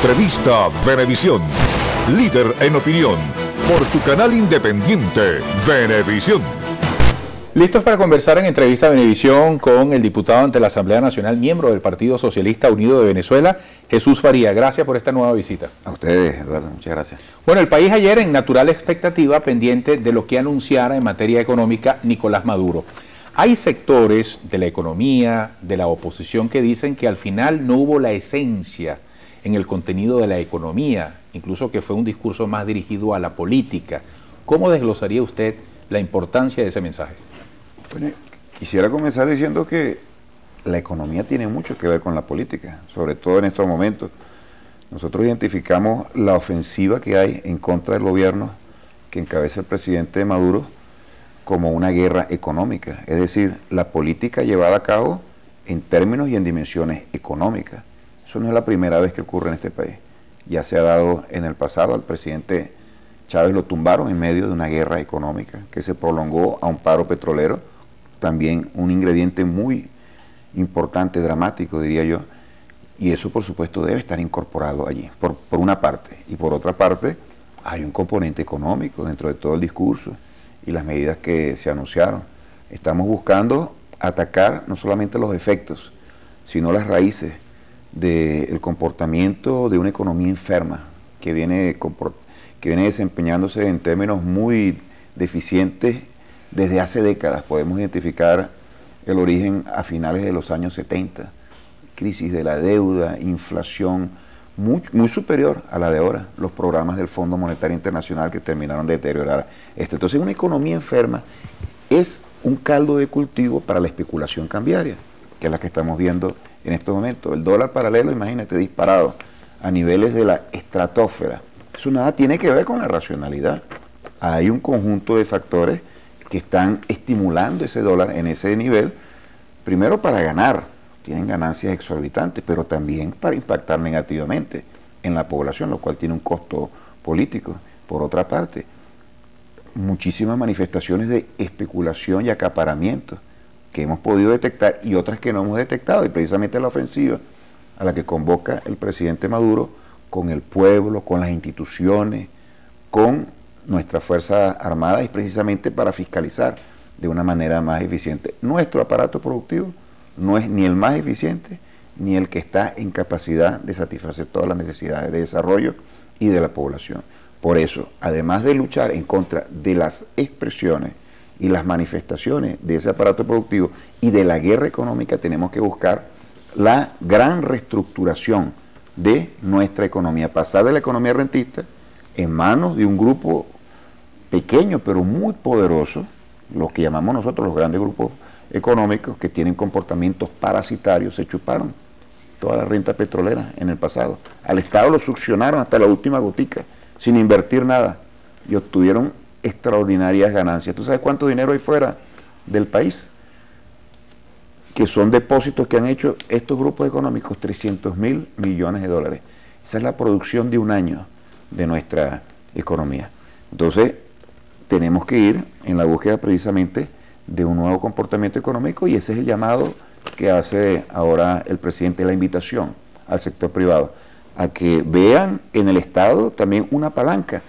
Entrevista Venevisión. Líder en opinión. Por tu canal independiente, Venevisión. Listos para conversar en Entrevista Venevisión con el diputado ante la Asamblea Nacional, miembro del Partido Socialista Unido de Venezuela, Jesús Faría. Gracias por esta nueva visita. A ustedes, Eduardo, muchas gracias. Bueno, el país ayer en natural expectativa pendiente de lo que anunciara en materia económica Nicolás Maduro. Hay sectores de la economía, de la oposición, que dicen que al final no hubo la esencia en el contenido de la economía, incluso que fue un discurso más dirigido a la política. ¿Cómo desglosaría usted la importancia de ese mensaje? Bueno, quisiera comenzar diciendo que la economía tiene mucho que ver con la política, sobre todo en estos momentos. Nosotros identificamos la ofensiva que hay en contra del gobierno que encabeza el presidente Maduro como una guerra económica, es decir, la política llevada a cabo en términos y en dimensiones económicas. Eso no es la primera vez que ocurre en este país. Ya se ha dado en el pasado, al presidente Chávez lo tumbaron en medio de una guerra económica que se prolongó a un paro petrolero, también un ingrediente muy importante, dramático, diría yo, y eso por supuesto debe estar incorporado allí, por una parte. Y por otra parte, hay un componente económico dentro de todo el discurso y las medidas que se anunciaron. Estamos buscando atacar no solamente los efectos, sino las raíces del comportamiento de una economía enferma que viene desempeñándose en términos muy deficientes desde hace décadas. Podemos identificar el origen a finales de los años 70, crisis de la deuda, inflación muy superior a la de ahora, los programas del Fondo Monetario Internacional que terminaron de deteriorar esto. Entonces, una economía enferma es un caldo de cultivo para la especulación cambiaria, que es la que estamos viendo en estos momentos. El dólar paralelo, imagínate, disparado a niveles de la estratosfera. Eso nada tiene que ver con la racionalidad. Hay un conjunto de factores que están estimulando ese dólar en ese nivel, primero para ganar, tienen ganancias exorbitantes, pero también para impactar negativamente en la población, lo cual tiene un costo político. Por otra parte, muchísimas manifestaciones de especulación y acaparamiento que hemos podido detectar y otras que no hemos detectado, y precisamente la ofensiva a la que convoca el presidente Maduro con el pueblo, con las instituciones, con nuestra Fuerza Armada, es precisamente para fiscalizar de una manera más eficiente. Nuestro aparato productivo no es ni el más eficiente, ni el que está en capacidad de satisfacer todas las necesidades de desarrollo y de la población. Por eso, además de luchar en contra de las expresiones y las manifestaciones de ese aparato productivo y de la guerra económica, tenemos que buscar la gran reestructuración de nuestra economía, pasar de la economía rentista en manos de un grupo pequeño pero muy poderoso, los que llamamos nosotros los grandes grupos económicos que tienen comportamientos parasitarios. Se chuparon toda la renta petrolera en el pasado. Al Estado lo succionaron hasta la última gotica, sin invertir nada, y obtuvieron extraordinarias ganancias. ¿Tú sabes cuánto dinero hay fuera del país? Que son depósitos que han hecho estos grupos económicos, 300.000 millones de dólares. Esa es la producción de un año de nuestra economía. Entonces, tenemos que ir en la búsqueda precisamente de un nuevo comportamiento económico, y ese es el llamado que hace ahora el presidente, la invitación al sector privado, a que vean en el Estado también una palanca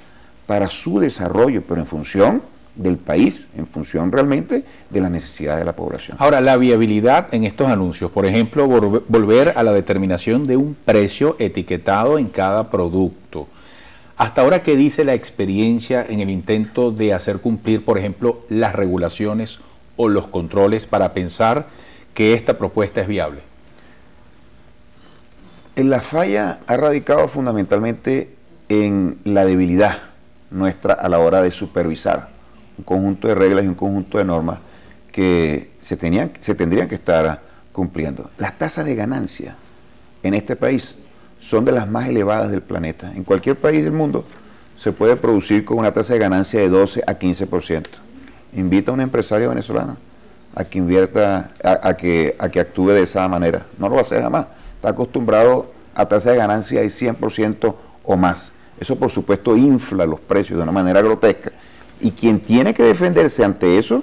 para su desarrollo, pero en función del país, en función realmente de las necesidades de la población. Ahora, la viabilidad en estos anuncios, por ejemplo, volver a la determinación de un precio etiquetado en cada producto. Hasta ahora, ¿qué dice la experiencia en el intento de hacer cumplir, por ejemplo, las regulaciones o los controles para pensar que esta propuesta es viable? La falla ha radicado fundamentalmente en la debilidad nuestra a la hora de supervisar un conjunto de reglas y un conjunto de normas que se tendrían que estar cumpliendo. Las tasas de ganancia en este país son de las más elevadas del planeta. En cualquier país del mundo se puede producir con una tasa de ganancia de 12 a 15%. Invita a un empresario venezolano a que invierta, a que actúe de esa manera. No lo va a hacer jamás. Está acostumbrado a tasa de ganancia de 100% o más. Eso, por supuesto, infla los precios de una manera grotesca. Y quien tiene que defenderse ante eso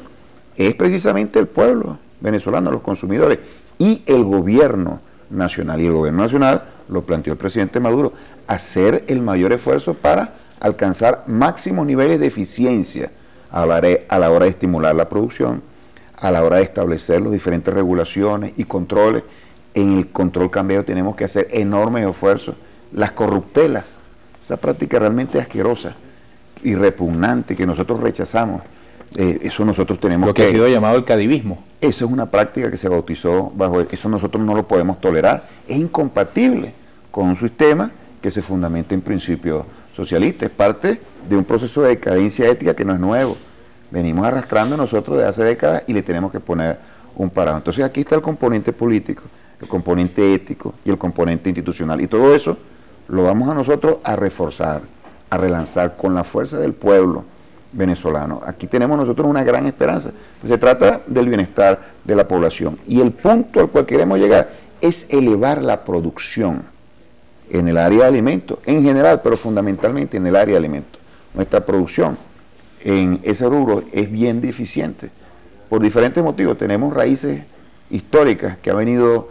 es precisamente el pueblo venezolano, los consumidores, y el gobierno nacional. Y el gobierno nacional lo planteó el presidente Maduro, hacer el mayor esfuerzo para alcanzar máximos niveles de eficiencia a la hora de estimular la producción, a la hora de establecer las diferentes regulaciones y controles. En el control cambiario tenemos que hacer enormes esfuerzos. Las corruptelas, esa práctica realmente asquerosa y repugnante que nosotros rechazamos, eso nosotros tenemos lo que ha sido llamado el cadivismo. Eso es una práctica que se bautizó bajo eso, nosotros no lo podemos tolerar. Es incompatible con un sistema que se fundamenta en principios socialistas. Es parte de un proceso de decadencia ética que no es nuevo. Venimos arrastrando nosotros desde hace décadas y le tenemos que poner un parado. Entonces aquí está el componente político, el componente ético y el componente institucional. Y todo eso lo vamos a nosotros a reforzar, a relanzar con la fuerza del pueblo venezolano. Aquí tenemos nosotros una gran esperanza. Pues se trata del bienestar de la población. Y el punto al cual queremos llegar es elevar la producción en el área de alimentos, en general, pero fundamentalmente en el área de alimentos. Nuestra producción en ese rubro es bien deficiente. Por diferentes motivos. Tenemos raíces históricas que han venido,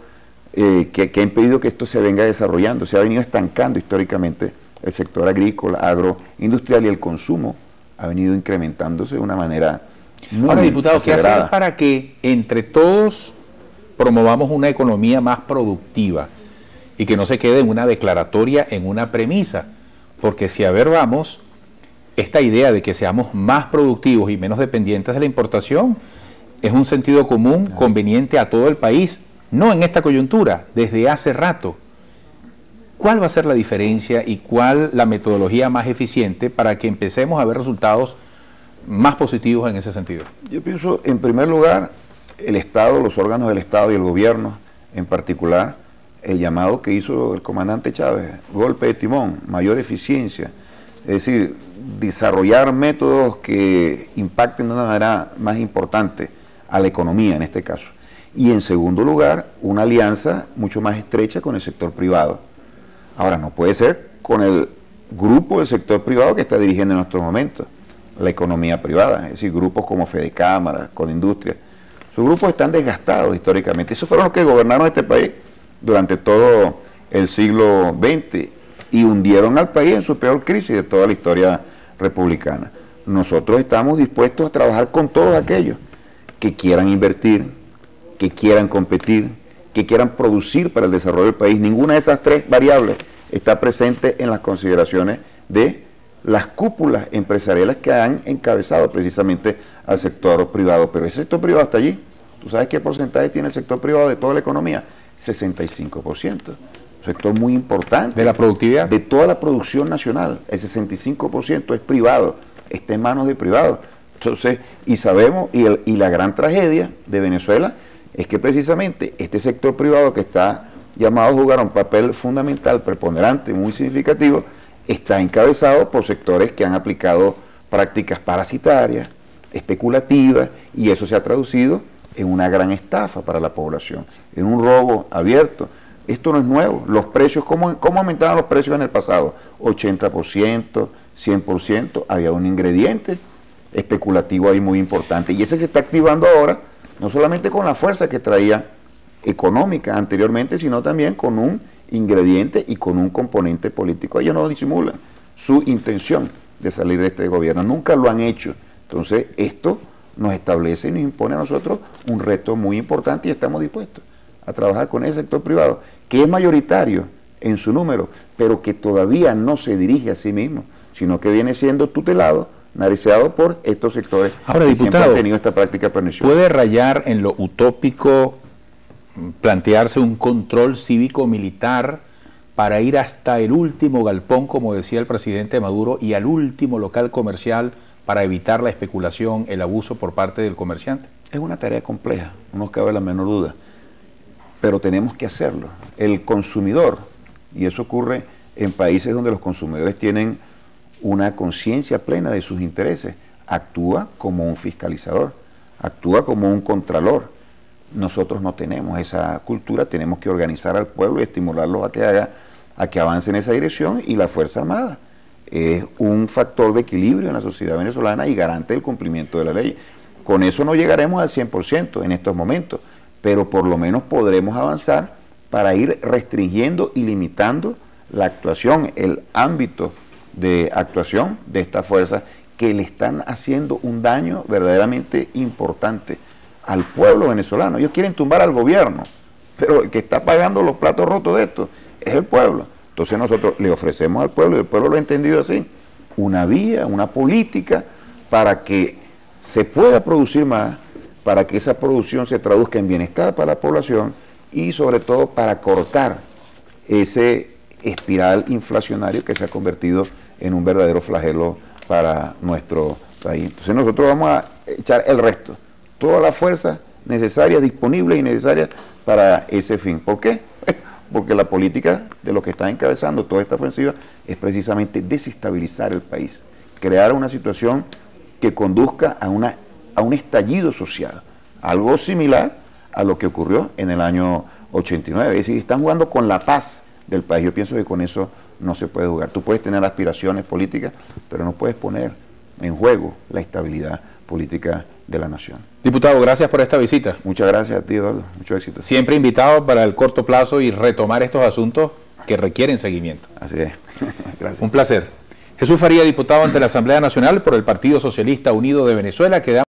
que han impedido que esto se venga desarrollando. Se ha venido estancando históricamente el sector agrícola, agroindustrial, y el consumo ha venido incrementándose de una manera muy Ahora, diputado, ¿qué acelerada. hacer para que entre todos promovamos una economía más productiva y que no se quede en una declaratoria, en una premisa? Porque si a ver vamos, esta idea de que seamos más productivos y menos dependientes de la importación es un sentido común conveniente a todo el país, no en esta coyuntura, desde hace rato. ¿Cuál va a ser la diferencia y cuál la metodología más eficiente para que empecemos a ver resultados más positivos en ese sentido? Yo pienso, en primer lugar, el Estado, los órganos del Estado y el gobierno en particular, el llamado que hizo el comandante Chávez, golpe de timón, mayor eficiencia, es decir, desarrollar métodos que impacten de una manera más importante a la economía en este caso. Y en segundo lugar, una alianza mucho más estrecha con el sector privado. Ahora, no puede ser con el grupo del sector privado que está dirigiendo en estos momentos la economía privada, es decir, grupos como Fedecámara, Conindustria. Sus grupos están desgastados históricamente. Esos fueron los que gobernaron este país durante todo el siglo XX y hundieron al país en su peor crisis de toda la historia republicana. Nosotros estamos dispuestos a trabajar con todos aquellos que quieran invertir, que quieran competir, que quieran producir para el desarrollo del país. Ninguna de esas tres variables está presente en las consideraciones de las cúpulas empresariales que han encabezado precisamente al sector privado. Pero ese sector privado está allí. ¿Tú sabes qué porcentaje tiene el sector privado de toda la economía? 65%. Un sector muy importante. ¿De la productividad? De toda la producción nacional. El 65% es privado, está en manos de privados. Entonces, y sabemos, y la gran tragedia de Venezuela es que precisamente este sector privado que está llamado a jugar un papel fundamental, preponderante, muy significativo, está encabezado por sectores que han aplicado prácticas parasitarias, especulativas, y eso se ha traducido en una gran estafa para la población, en un robo abierto. Esto no es nuevo. Los precios, ¿cómo aumentaban los precios en el pasado? 80%, 100%, había un ingrediente especulativo ahí muy importante. Y ese se está activando ahora, no solamente con la fuerza que traía económica anteriormente, sino también con un ingrediente y con un componente político. Ellos no disimulan su intención de salir de este gobierno, nunca lo han hecho. Entonces esto nos establece y nos impone a nosotros un reto muy importante y estamos dispuestos a trabajar con ese sector privado, que es mayoritario en su número, pero que todavía no se dirige a sí mismo, sino que viene siendo tutelado, nariceado por estos sectores. Ahora, que diputado, siempre han tenido esta práctica perniciosa. ¿Puede rayar en lo utópico plantearse un control cívico-militar para ir hasta el último galpón, como decía el presidente Maduro, y al último local comercial para evitar la especulación, el abuso por parte del comerciante? Es una tarea compleja, no nos cabe la menor duda, pero tenemos que hacerlo. El consumidor, y eso ocurre en países donde los consumidores tienen una conciencia plena de sus intereses, actúa como un fiscalizador, actúa como un contralor. Nosotros no tenemos esa cultura, tenemos que organizar al pueblo y estimularlo a que avance en esa dirección, y la Fuerza Armada es un factor de equilibrio en la sociedad venezolana y garante del cumplimiento de la ley. Con eso no llegaremos al 100% en estos momentos, pero por lo menos podremos avanzar para ir restringiendo y limitando la actuación, el ámbito de actuación de estas fuerzas que le están haciendo un daño verdaderamente importante al pueblo venezolano. Ellos quieren tumbar al gobierno, pero el que está pagando los platos rotos de esto es el pueblo. Entonces nosotros le ofrecemos al pueblo, y el pueblo lo ha entendido así, una vía, una política para que se pueda producir más, para que esa producción se traduzca en bienestar para la población y sobre todo para cortar ese espiral inflacionario que se ha convertido en un verdadero flagelo para nuestro país. Entonces nosotros vamos a echar el resto, todas las fuerzas necesarias, disponibles y necesarias para ese fin. ¿Por qué? Porque la política de lo que está encabezando toda esta ofensiva es precisamente desestabilizar el país, crear una situación que conduzca a un estallido social, algo similar a lo que ocurrió en el año 89. Es decir, están jugando con la paz del país. Yo pienso que con eso no se puede jugar. Tú puedes tener aspiraciones políticas, pero no puedes poner en juego la estabilidad política de la nación. Diputado, gracias por esta visita. Muchas gracias a ti, Eduardo. Mucho éxito. Siempre invitado para el corto plazo y retomar estos asuntos que requieren seguimiento. Así es. Gracias. Un placer. Jesús Faría, diputado ante la Asamblea Nacional por el Partido Socialista Unido de Venezuela, que